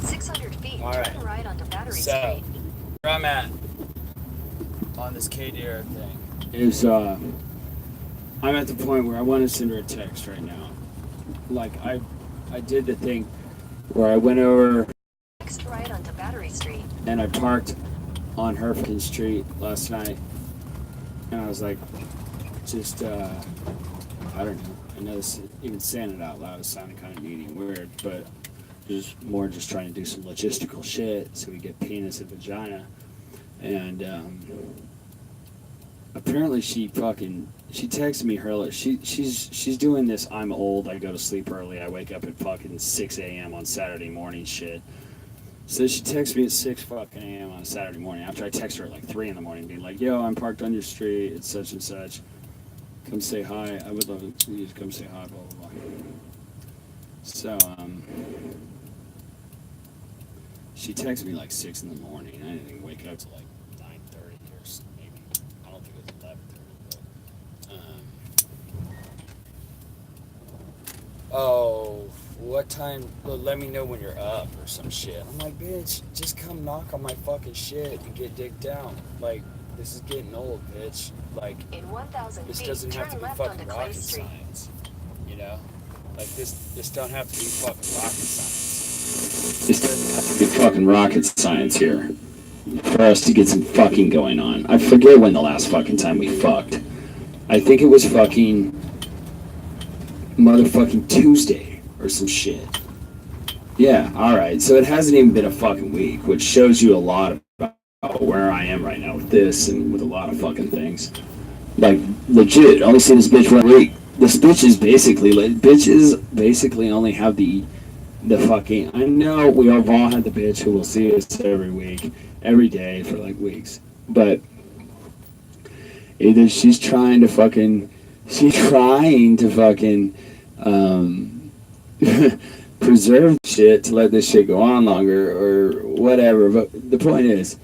600 feet, All turn right. right onto Battery So, Street. where I'm at on this KDR thing is I'm at the point where I want to send her a text right now. Like I did the thing where I went over Next right onto Battery Street. and I parked on Herfkin Street last night, and I was like, just I don't know. I know this, even saying it out loud is sounding kind of needy and weird, but just trying to do some logistical shit so we get penis and vagina. And apparently she texted me earlier. She's doing this I'm old, I go to sleep early, I wake up at fucking 6 a.m. on Saturday morning shit. So she texts me at 6 fucking a.m. on a Saturday morning after I text her at like 3 in the morning being like, yo, I'm parked on your street, it's such and such. Come say hi. I would love you to come say hi, blah, blah, blah. So, she texted me like 6 in the morning. I didn't even wake up till like 9:30 or maybe. I don't think it was 11:30, but, oh, what time? Well, let me know when you're up or some shit. I'm like, bitch, just come knock on my fucking shit and get digged down. Like, this is getting old, bitch. Like, In 1,000 this feet, doesn't have to turn be left fucking onto Clay rocket Street. science, you know? Like, this don't have to be fucking rocket science. This doesn't have to be fucking rocket science here for us to get some fucking going on. I forget when the last fucking time we fucked. I think it was fucking motherfucking Tuesday or some shit. Yeah, alright. So it hasn't even been a fucking week, which shows you a lot about where I am right now with this and with a lot of fucking things. Like, legit, only seen this bitch one week. This bitches basically only have the fucking. I know we've all had the bitch who will see us every week, every day for like weeks, but either she's trying to fucking preserve shit to let this shit go on longer or whatever. But the point is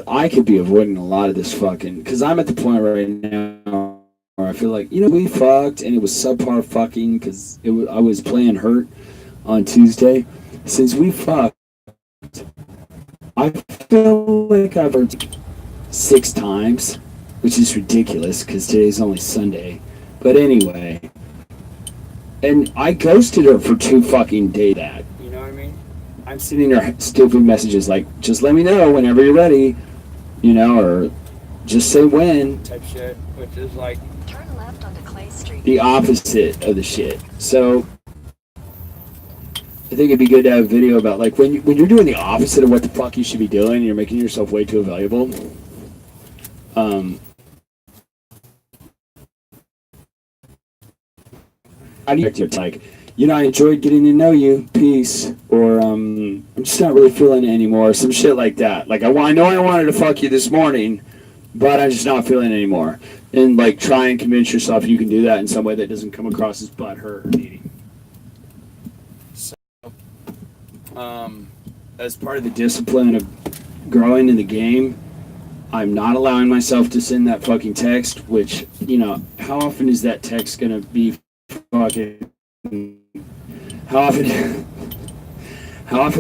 I could be avoiding a lot of this fucking, because I'm at the point right now where I feel like, we fucked and it was subpar fucking because I was playing hurt on Tuesday. Since we fucked, I feel like I've heard 6 times, which is ridiculous because today's only Sunday. But anyway, and I ghosted her for 2 fucking days. That, you know what I mean? I'm sending her stupid messages like, just let me know whenever you're ready, or just say when, type shit, which is like Turn left onto Clay Street. the opposite of the shit. So I think it'd be good to have a video about like when you're doing the opposite of what the fuck you should be doing and you're making yourself way too valuable. How do you like, I enjoyed getting to know you, peace, or I'm just not really feeling it anymore, some shit like that. Like I know I wanted to fuck you this morning, but I'm just not feeling it anymore. And like try and convince yourself you can do that in some way that doesn't come across as butthurt or needy. So, as part of the discipline of growing in the game, I'm not allowing myself to send that fucking text, which, how often is that text gonna be fucking, how often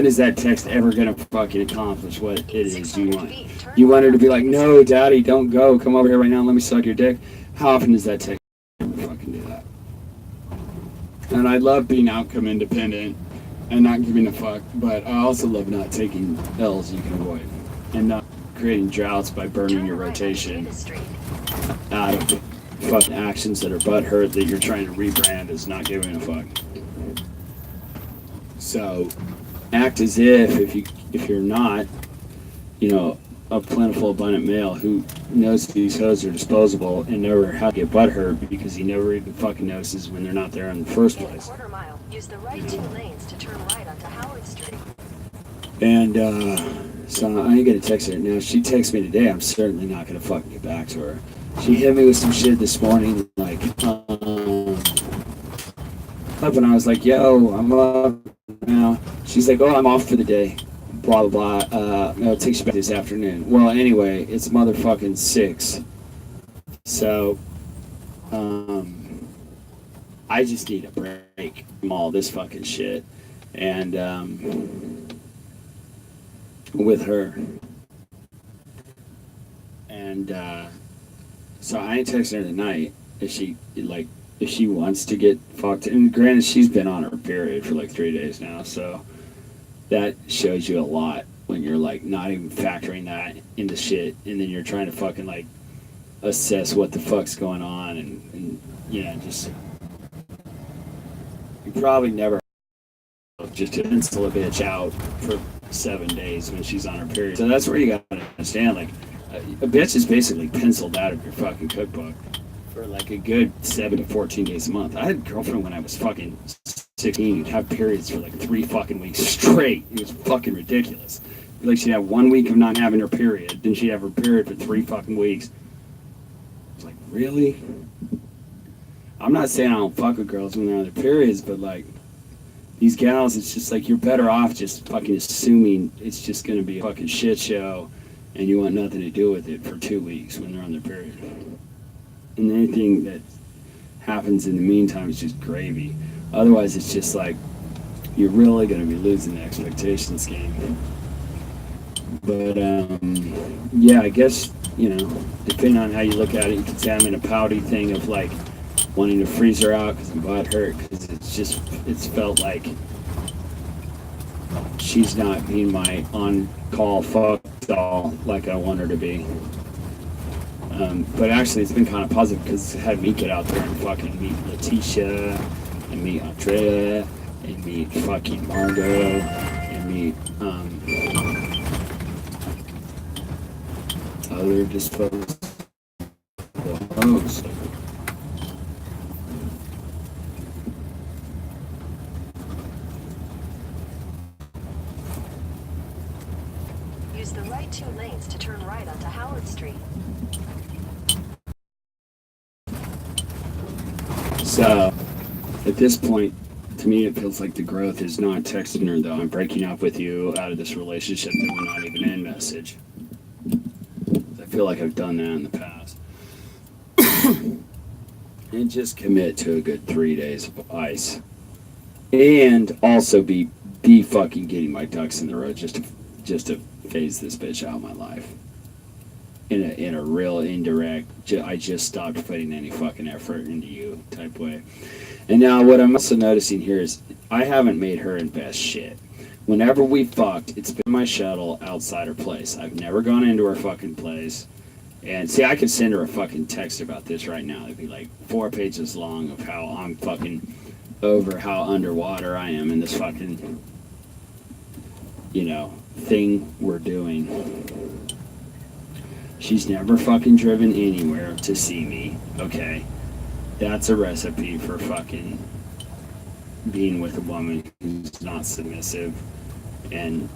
is that text ever gonna fucking accomplish what it is you want? You want her to be like, no, daddy, don't go, come over here right now and let me suck your dick. How often does that text ever fucking do that? And I love being outcome independent and not giving a fuck, but I also love not taking L's you can avoid and not creating droughts by burning your rotation out of fucking actions that are butthurt that you're trying to rebrand as not giving a fuck. So act as if you're not, a plentiful, abundant male who knows these hoes are disposable and never how to get butthurt because he never even fucking notices when they're not there in the first place. In a quarter mile, use the right 2 lanes to turn right onto Howard Street. And so I ain't gonna text her. Now, if she texts me today, I'm certainly not gonna fucking get back to her. She hit me with some shit this morning, like, up, and I was like, yo, I'm up now. She's like, oh, I'm off for the day. Blah, blah, blah. No, it takes you back this afternoon. Well, anyway, it's motherfucking 6. So, I just need a break from all this fucking shit. And, with her. And so I ain't texting her tonight if she wants to get fucked. And granted, she's been on her period for like 3 days now, so that shows you a lot when you're like not even factoring that into shit, and then you're trying to fucking like assess what the fuck's going on, and yeah, just you probably never just to pencil a bitch out for 7 days when she's on her period. So that's where you gotta understand, like a bitch is basically penciled out of your fucking cookbook for like a good 7 to 14 days a month. I had a girlfriend when I was fucking 16 who'd have periods for like 3 fucking weeks straight. It was fucking ridiculous. Like she'd have 1 week of not having her period, then she'd have her period for 3 fucking weeks. I was like, really? I'm not saying I don't fuck with girls when they're on their periods, but like these gals, it's just like you're better off just fucking assuming it's just gonna be a fucking shit show and you want nothing to do with it for 2 weeks when they're on their period. And anything that happens in the meantime is just gravy. Otherwise, it's just like you're really going to be losing the expectations game. But yeah, I guess, you know, depending on how you look at it, you could say I'm in a pouty thing of like wanting to freeze her out because I'm butthurt, because it's felt like she's not being my on-call fuck doll like I want her to be. But actually, it's been kind of positive because it had me get out there and fucking meet Letitia, and meet Andrea, and meet fucking Margot, and meet other disposable hosts. Use the right 2 lanes to turn right onto Howard Street. So, at this point, to me, it feels like the growth is not texting her, though. I'm breaking up with you out of this relationship that we're not even in message. I feel like I've done that in the past. And just commit to a good 3 days of ice. And also be fucking getting my ducks in the row just to phase this bitch out of my life. In a real indirect, I just stopped putting any fucking effort into you type way. And now what I'm also noticing here is I haven't made her invest shit. Whenever we fucked, it's been my shuttle outside her place. I've never gone into her fucking place. And see, I could send her a fucking text about this right now. It'd be like 4 pages long of how I'm fucking over how underwater I am in this fucking, you know, thing we're doing. She's never fucking driven anywhere to see me, okay? That's a recipe for fucking being with a woman who's not submissive. And,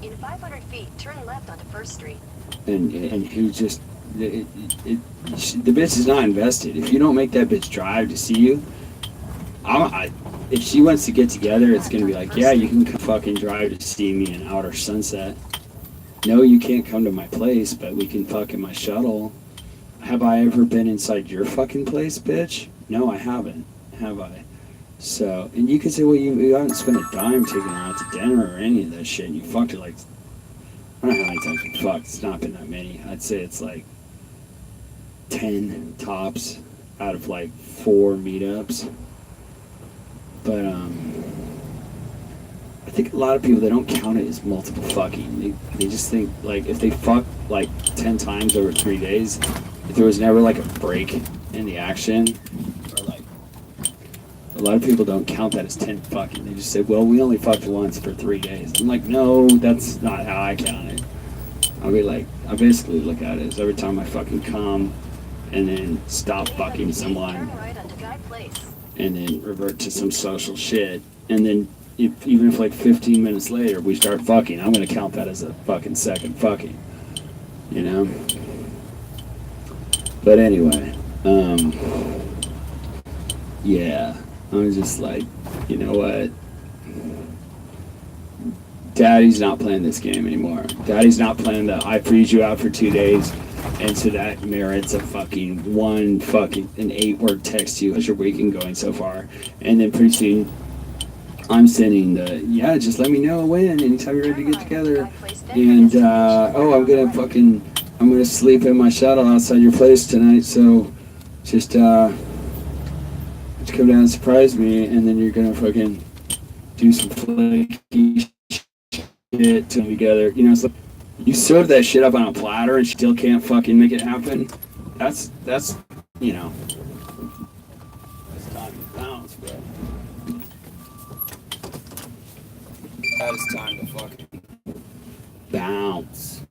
In 500 feet, turn left onto First Street. and who just, the bitch is not invested. If you don't make that bitch drive to see you, if she wants to get together, it's gonna be like, yeah, you can fucking drive to see me in Outer Sunset. No, you can't come to my place, but we can fuck in my shuttle. Have I ever been inside your fucking place, bitch? No, I haven't. Have I? So, and you could say, well, you haven't spent a dime taking her out to dinner or any of that shit, and you fucked her like, I don't know how many times you fucked. It's not been that many. I'd say it's like 10 tops out of like 4 meetups. But, I think a lot of people, they don't count it as multiple fucking. They just think, like, if they fuck, like, 10 times over 3 days, if there was never, like, a break in the action, or, like, a lot of people don't count that as 10 fucking. They just say, well, we only fucked once for 3 days. I'm like, no, that's not how I count it. I'll be like, I basically look at it as every time I fucking come, and then stop fucking someone, Turn right onto Guy Place. and then revert to some social shit, and then even if like 15 minutes later we start fucking, I'm gonna count that as a fucking second fucking, you know? But anyway, yeah, I'm just like, you know what? Daddy's not playing this game anymore. Daddy's not playing the I freeze you out for 2 days, and so that merits a fucking an 8-word text to you. How's your weekend going so far? And then pretty soon I'm sending yeah, just let me know when, anytime you're ready to get together. And, I'm gonna sleep in my shuttle outside your place tonight, so just come down and surprise me, and then you're gonna fucking do some flaky shit together. You know, it's like, you serve that shit up on a platter and still can't fucking make it happen. That's, you know, that's time to bounce, bro. That is time to fucking bounce.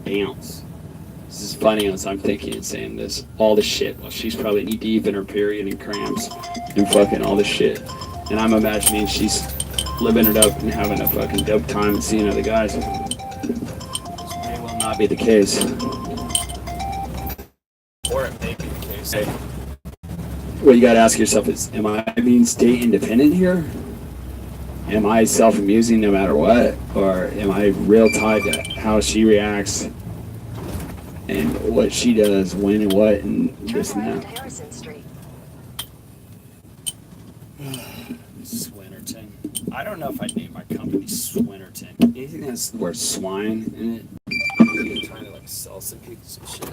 Bounce. This is funny as I'm thinking and saying this. All the shit. Well, she's probably knee deep in her period and cramps and fucking all this shit. And I'm imagining she's living it up and having a fucking dope time and seeing other guys. This may well not be the case. Or it may be the case. Hey, what you gotta ask yourself is, am I being state independent here? Am I self-amusing no matter what? Or am I real tied to how she reacts and what she does, when and what, and this and that? Harrison Street. Swinnerton. I don't know if I'd name my company Swinnerton. Anything that has the word swine in it? I'm trying to like sell some people some shit.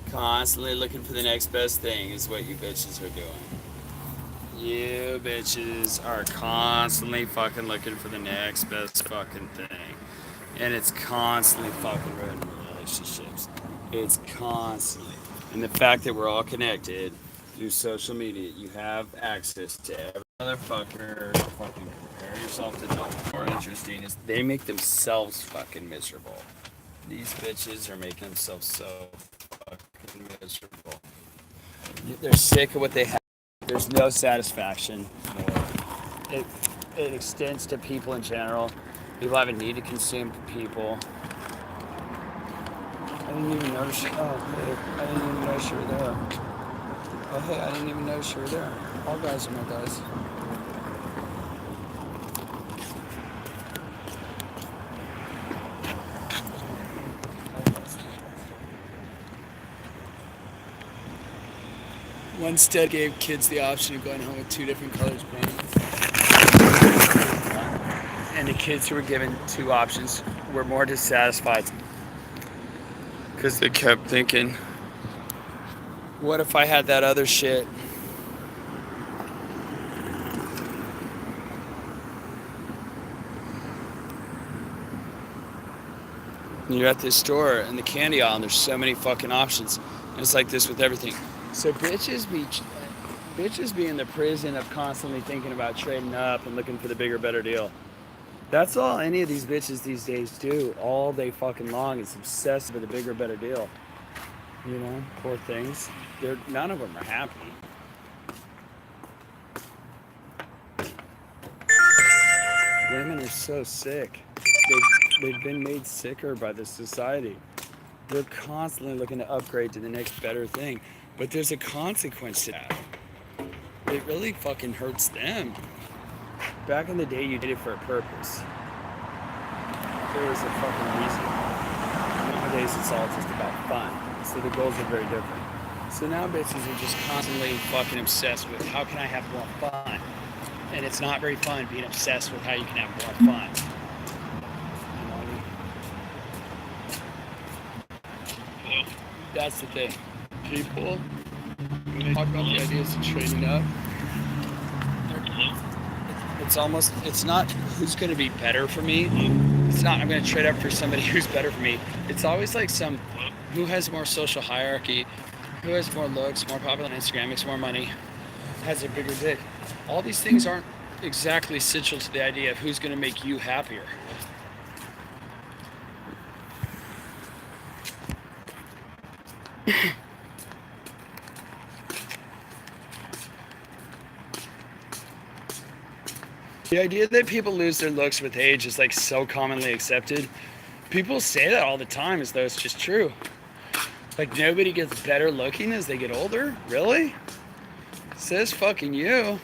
Constantly looking for the next best thing is what you bitches are doing. You bitches are constantly fucking looking for the next best fucking thing. And it's constantly fucking ruining relationships. It's constantly. And the fact that we're all connected through social media, you have access to every motherfucker to fucking compare yourself to them. More interesting is they make themselves fucking miserable. These bitches are making themselves so fucking miserable. They're sick of what they have. There's no satisfaction. It extends to people in general. People have a need to consume people. I didn't even notice. Oh, hey, I didn't even notice you were there. Oh, hey, I didn't even notice you were there. All guys are my guys. One stud gave kids the option of going home with 2 different colors painted. And the kids who were given 2 options were more dissatisfied. Because they kept thinking, what if I had that other shit? You're at this store in the candy aisle and there's so many fucking options. And it's like this with everything. So bitches be in the prison of constantly thinking about trading up and looking for the bigger, better deal. That's all any of these bitches these days do all day fucking long is obsessed with a bigger, better deal. You know, poor things. None of them are happy. Women are so sick. They've been made sicker by this society. They're constantly looking to upgrade to the next better thing. But there's a consequence to that. It really fucking hurts them. Back in the day, you did it for a purpose. There was a fucking reason. Nowadays, it's all just about fun. So the goals are very different. So now bitches are just constantly fucking obsessed with how can I have more fun? And it's not very fun being obsessed with how you can have more fun. That's the thing. People, when they talk about the ideas of trading up, it's not who's going to be better for me. It's not I'm going to trade up for somebody who's better for me. It's always like who has more social hierarchy, who has more looks, more popular on Instagram, makes more money, has a bigger dick. All these things aren't exactly essential to the idea of who's going to make you happier. The idea that people lose their looks with age is like so commonly accepted. People say that all the time as though it's just true. Like nobody gets better looking as they get older? Really? Says fucking you.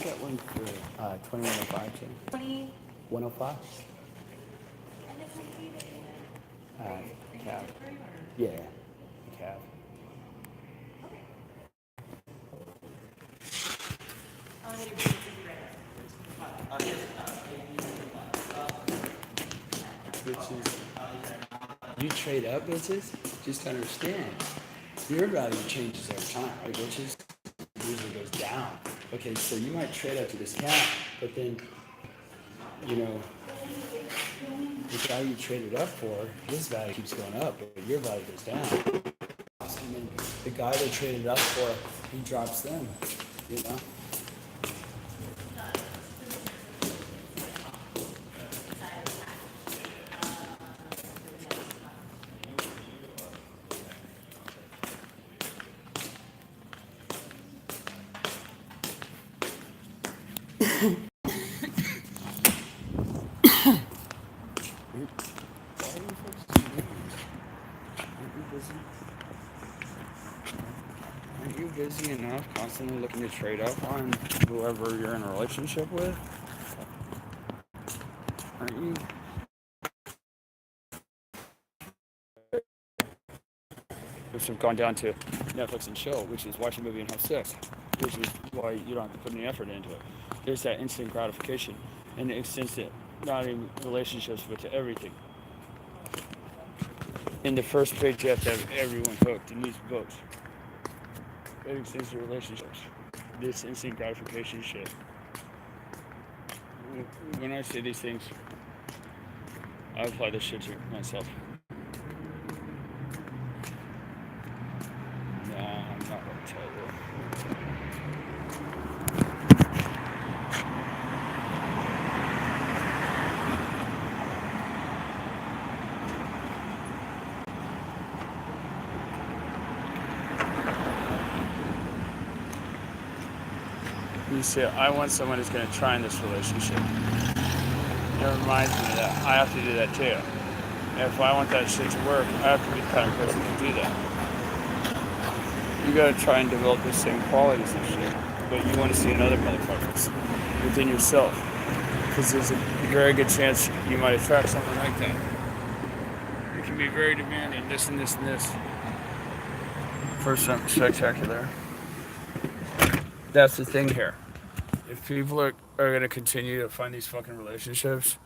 Got one for 2105, Jim. 105? Cab. Yeah, cab. Bitches. You trade up, bitches? Just understand. Your value changes over time, right, bitches? It usually goes down. Okay, so you might trade up to this cap, but then, you know, the guy you traded up for, his value keeps going up, but your value goes down. And then the guy they traded up for, he drops them, you know? Aren't you busy enough constantly looking to trade up on whoever you're in a relationship with? Aren't you? Which have gone down to Netflix and chill, which is watch a movie and have sex, which is why you don't have to put any effort into it. There's that instant gratification, and it extends to not even relationships, but to everything. In the first page, you have to have everyone hooked in these books. It extends to relationships. This instant gratification shit. When I say these things, I apply this shit to myself. Nah, I'm not gonna tell you. You say, I want someone who's going to try in this relationship. It reminds me that I have to do that too. And if I want that shit to work, I have to be the kind of person to do that. you gotta try and develop the same qualities and shit. But you want to see in other motherfuckers within yourself. Because there's a very good chance you might attract someone like that. You can be very demanding, this and this and this. For something spectacular. That's the thing here. If people are going to continue to find these fucking relationships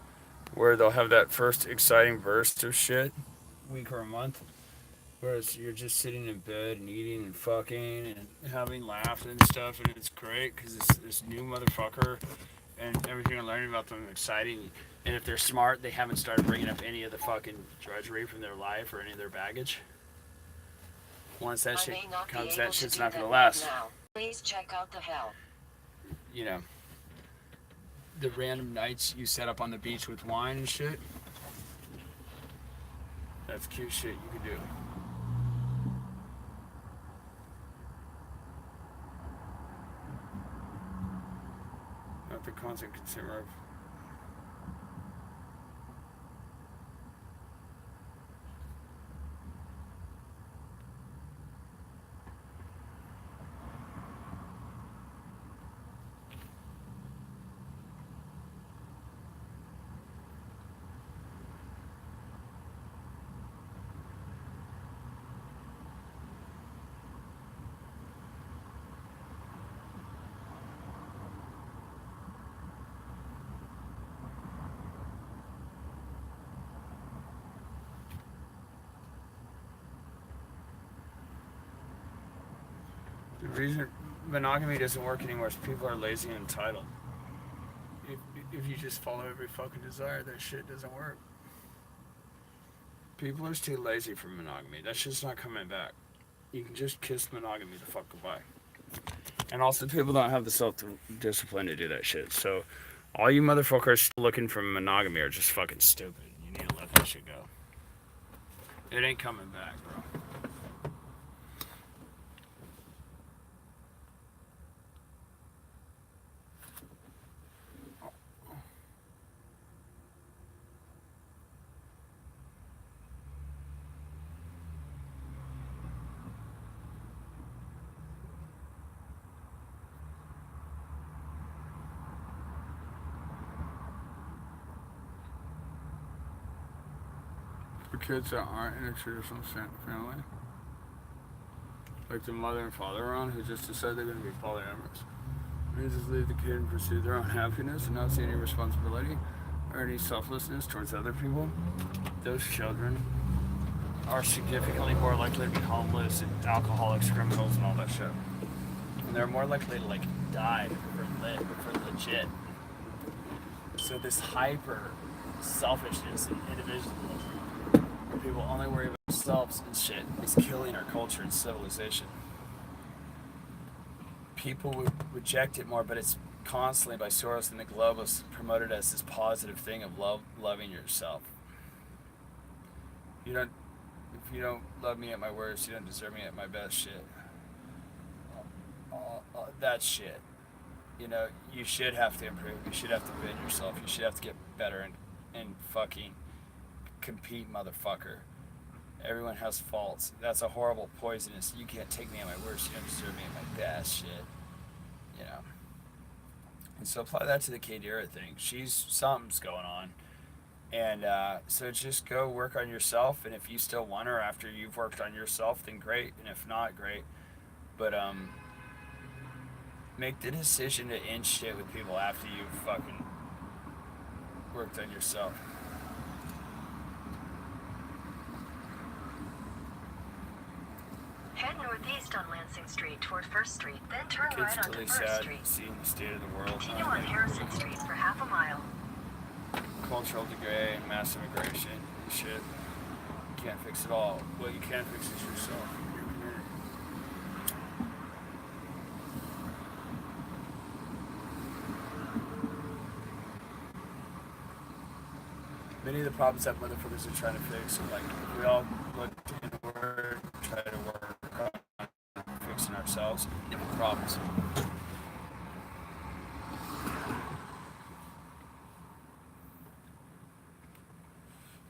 where they'll have that first exciting burst of shit, week or a month, whereas you're just sitting in bed and eating and fucking and having laughs and stuff, and it's great because it's this new motherfucker and everything you're learning about them is exciting. And if they're smart, they haven't started bringing up any of the fucking drudgery from their life or any of their baggage. Once that shit comes, that shit's not gonna last. Now. Please check out the help. You know, the random nights you set up on the beach with wine and shit. That's cute shit you can do. Not the constant consumer of. The reason monogamy doesn't work anymore is people are lazy and entitled. If you just follow every fucking desire, that shit doesn't work. People are too lazy for monogamy. That shit's not coming back. You can just kiss monogamy the fuck goodbye. And also, people don't have the self-discipline to do that shit. So, all you motherfuckers looking for monogamy are just fucking stupid. You need to let that shit go. It ain't coming back, bro. For kids that aren't in a traditional family, like the mother and father around who just decide they're going to be polyamorous, they just leave the kid and pursue their own happiness and not see any responsibility or any selflessness towards other people. Those children are significantly more likely to be homeless and alcoholics, criminals, and all that shit. And they're more likely to die for legit. So this hyper selfishness and individualism, where people only worry about themselves and shit, is killing our culture and civilization. People would reject it more, but it's constantly by Soros and the globalists promoted as this positive thing of loving yourself. If you don't love me at my worst, you don't deserve me at my best shit. That shit. You should have to improve. You should have to bend yourself. You should have to get better and fucking compete, motherfucker. Everyone has faults. That's a horrible, poisonous. You can't take me at my worst. You don't deserve me at my best shit. And so apply that to the Kadira thing. Something's going on. And so just go work on yourself. And if you still want her after you've worked on yourself, then great. And if not, great. But make the decision to end shit with people after you've fucking worked on yourself. Head northeast on Lansing Street toward 1st Street, then turn Kids right onto really 1st sad Street. seeing the state of the world. Continue on Harrison Street for half a mile. Cultural decay, mass immigration, and shit. You can't fix it all. What you can fix is yourself, your community. Many of the problems that motherfuckers are trying to fix are if we all look inward, try to work on fixing ourselves, different problems.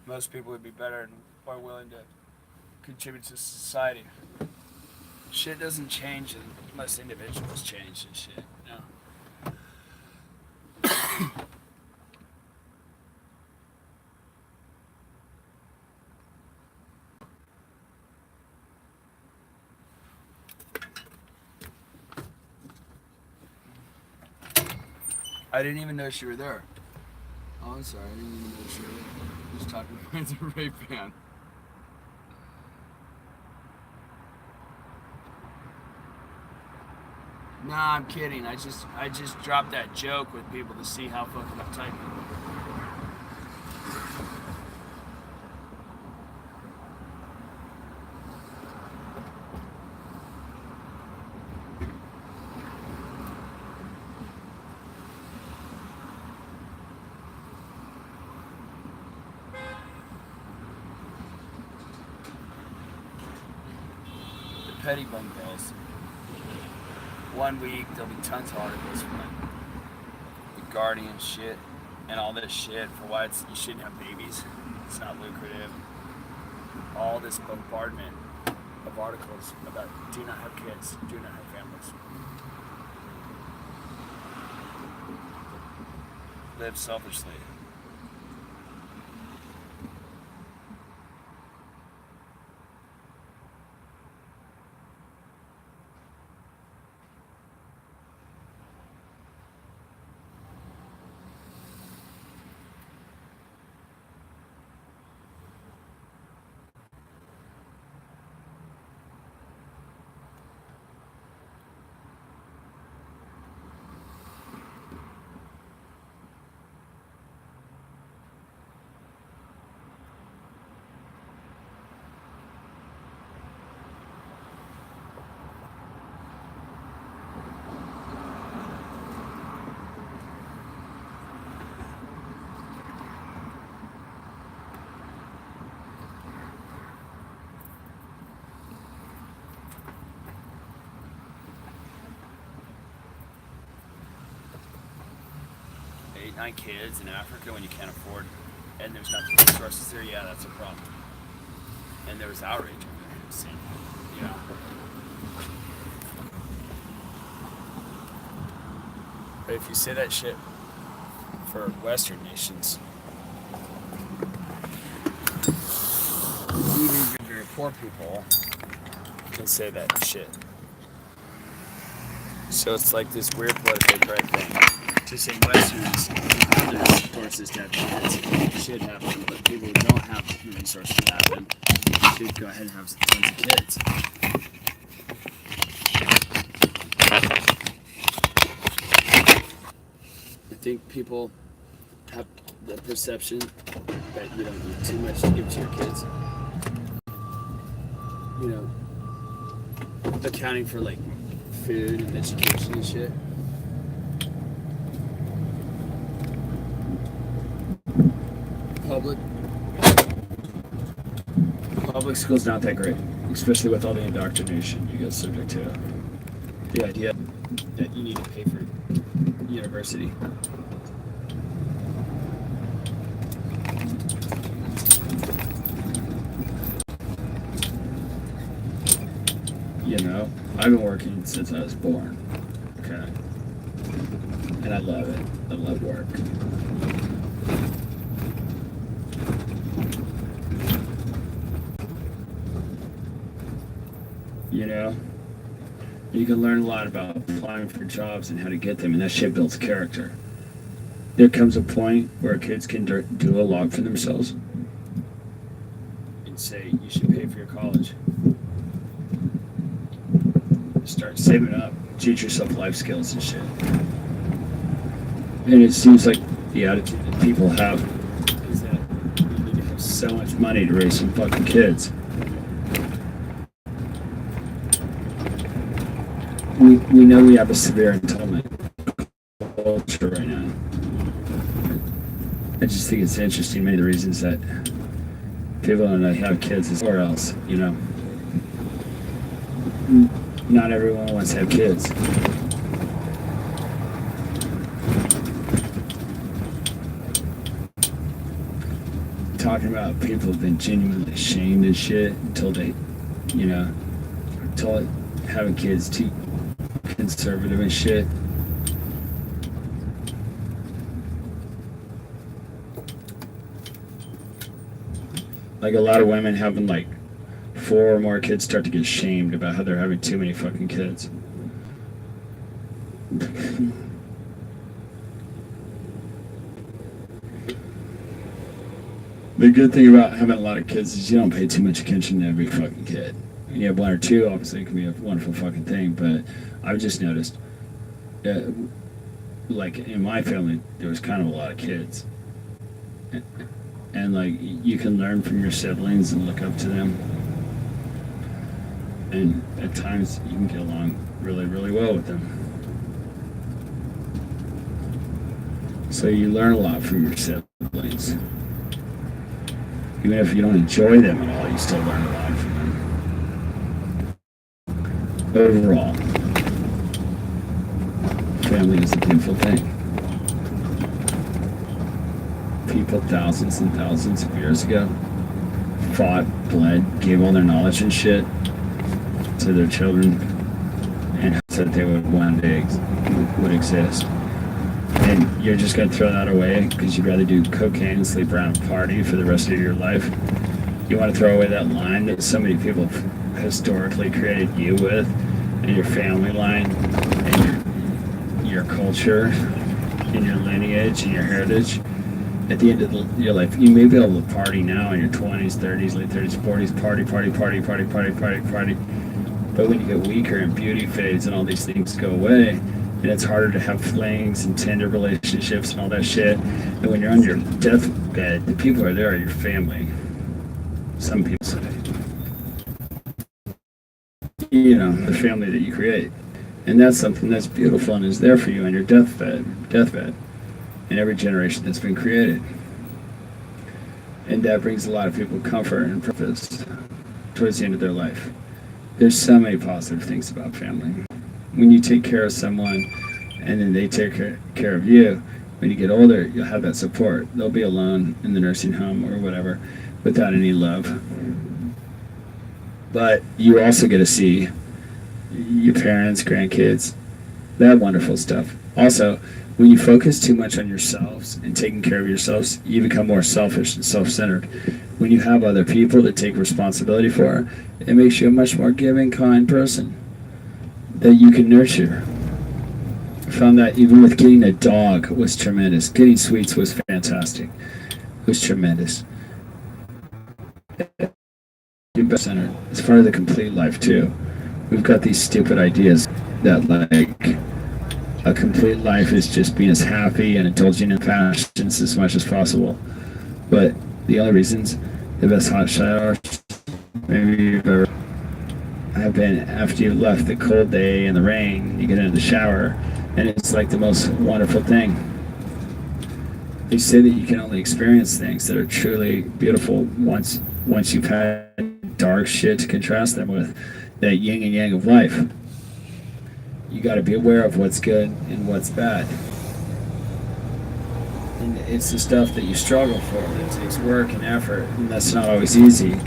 Most people would be better and more willing to contribute to society. Shit doesn't change unless individuals change and shit. No. I didn't even know you were there. Oh, I'm sorry. I didn't even know you were there. Just talking about the rape fan. Nah, I'm kidding. I just dropped that joke with people to see how fucking uptight people are. The petty bum girls. 1 week there'll be tons of articles from like the Guardian shit and all this shit for why you shouldn't have babies. It's not lucrative. All this bombardment of articles about do not have kids, do not have families. Live selfishly. Eight, 9 kids in Africa when you can't afford, and there's not the resources there. Yeah, that's a problem. And there was outrage over there. Insane. Yeah. But if you say that shit for Western nations, even very poor people can say that shit. So it's like this weird politically correct thing. To say Westerners have the resources to have kids should have them, but people who don't have the resources to have them should go ahead and have tons of kids. I think people have the perception that you don't need too much to give to your kids. You know, accounting for like food and education and shit. Public school's not that great, especially with all the indoctrination you get subject to. The idea that you need to pay for university. You know, I've been working since I was born. Okay. And I love it. I love work. You know, you can learn a lot about applying for jobs and how to get them, and that shit builds character. There comes a point where kids can do a lot for themselves and say, you should pay for your college. Start saving up, teach yourself life skills and shit. And it seems like the attitude that people have is that you need to have so much money to raise some fucking kids. We know we have a severe entitlement culture right now. I just think it's interesting. Many of the reasons that people don't have kids is or else, you know. Not everyone wants to have kids. Talking about people have been genuinely ashamed and shit until they, you know, until having kids too conservative and shit. Like a lot of women having like 4 or more kids start to get shamed about how they're having too many fucking kids. The good thing about having a lot of kids is you don't pay too much attention to every fucking kid. When you have 1 or 2, obviously it can be a wonderful fucking thing, but I've just noticed, like in my family, there was kind of a lot of kids. And like you can learn from your siblings and look up to them. And at times you can get along really, really well with them. So you learn a lot from your siblings. Even if you don't enjoy them at all, you still learn a lot from them. Overall, family is a beautiful thing. People thousands and thousands of years ago fought, bled, gave all their knowledge and shit to their children and said they would one day would exist. And you're just going to throw that away because you'd rather do cocaine and sleep around and party for the rest of your life. You want to throw away that line that so many people historically created you with, and your family line, and your culture, and your lineage, and your heritage. At the end of your life, you may be able to party now in your 20s, 30s, late 30s, 40s, party. But when you get weaker and beauty fades and all these things go away, and it's harder to have flings and tender relationships and all that shit, and when you're on your deathbed, the people who are there are your family. Some people say, you know, the family that you create. And that's something that's beautiful and is there for you on your deathbed. In every generation that's been created. And that brings a lot of people comfort and purpose towards the end of their life. There's so many positive things about family. When you take care of someone and then they take care of you, when you get older, you'll have that support. They'll be alone in the nursing home or whatever without any love. But you also get to see your parents, grandkids, that wonderful stuff. Also, when you focus too much on yourselves and taking care of yourselves, you become more selfish and self-centered. When you have other people to take responsibility for, it makes you a much more giving, kind person that you can nurture. I found that even with getting a dog was tremendous. Getting sweets was fantastic. It was tremendous. Centered. It's part of the complete life too. We've got these stupid ideas that like a complete life is just being as happy and indulging in passions as much as possible. But the only reasons the best hot showers maybe you've ever have been after you've left the cold day and the rain, you get into the shower, and it's like the most wonderful thing. They say that you can only experience things that are truly beautiful once you've had dark shit to contrast them with, that yin and yang of life. You got to be aware of what's good and what's bad. And it's the stuff that you struggle for that takes work and effort, and that's not always easy,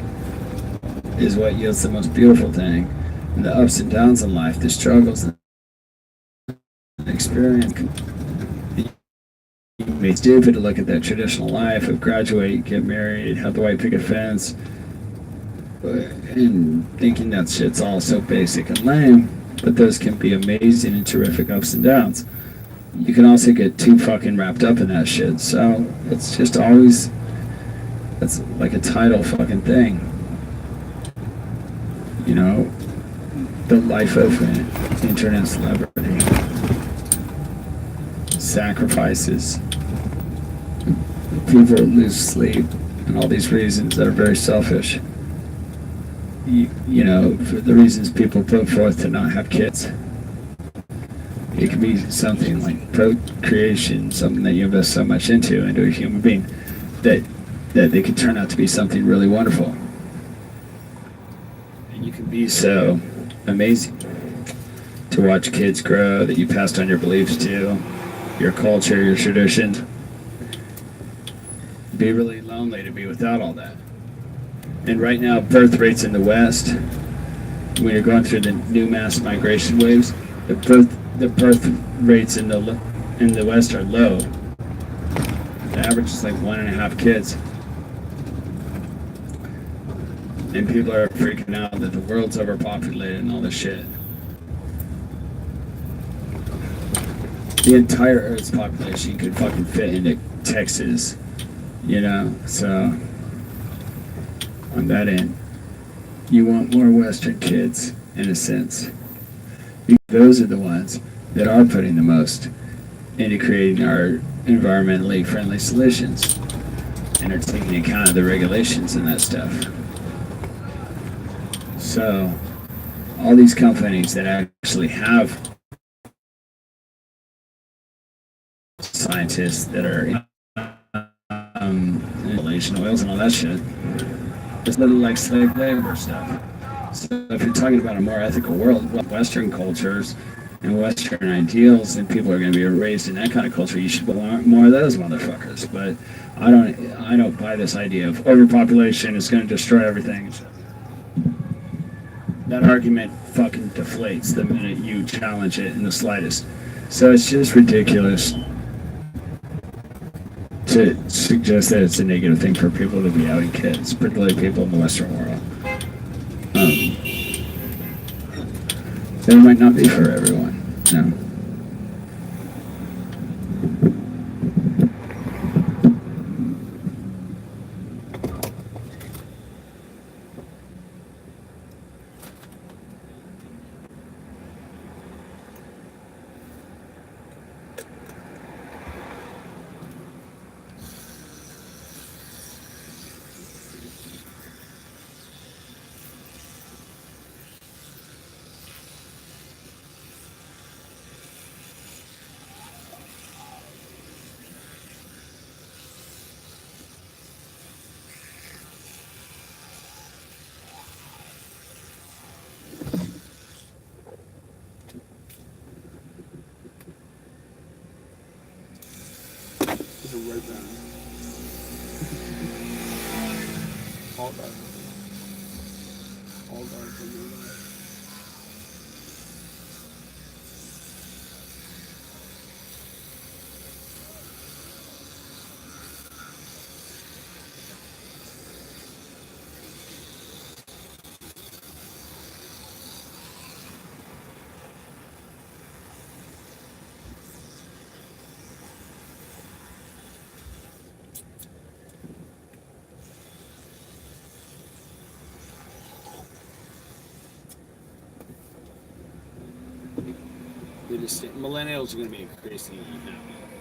is what yields the most beautiful thing. And the ups and downs in life, the struggles and experience. It's stupid to look at that traditional life of graduate, get married, have the white picket fence, and thinking that shit's all so basic and lame. But those can be amazing and terrific ups and downs. You can also get too fucking wrapped up in that shit. So it's just always, it's like a title fucking thing. You know, the life of an internet celebrity. Sacrifices. People lose sleep and all these reasons that are very selfish. You know, for the reasons people put forth to not have kids. It can be something like procreation, something that you invest so much into a human being, that they can turn out to be something really wonderful. And you can be so amazing to watch kids grow, that you passed on your beliefs to, your culture, your traditions. It'd be really lonely to be without all that. And right now, birth rates in the West when you're going through the new mass migration waves, the birth rates in the West are low. The average is like 1.5 kids. And people are freaking out that the world's overpopulated and all this shit. The entire Earth's population could fucking fit into Texas, you know? So, on that end, you want more Western kids, in a sense. Those are the ones that are putting the most into creating our environmentally friendly solutions and are taking account of the regulations and that stuff. So, all these companies that actually have scientists that are inhalation oils and all that shit, it's little like slave labor stuff. So if you're talking about a more ethical world, Western cultures and Western ideals, and people are going to be raised in that kind of culture, you should want more of those motherfuckers. But I don't buy this idea of overpopulation is going to destroy everything. That argument fucking deflates the minute you challenge it in the slightest. So it's just ridiculous to suggest that it's a negative thing for people to be outing kids, particularly people in the Western world. That might not be for everyone. No. Right down. All dark. All dark from your life. Millennials are going to be increasingly happy.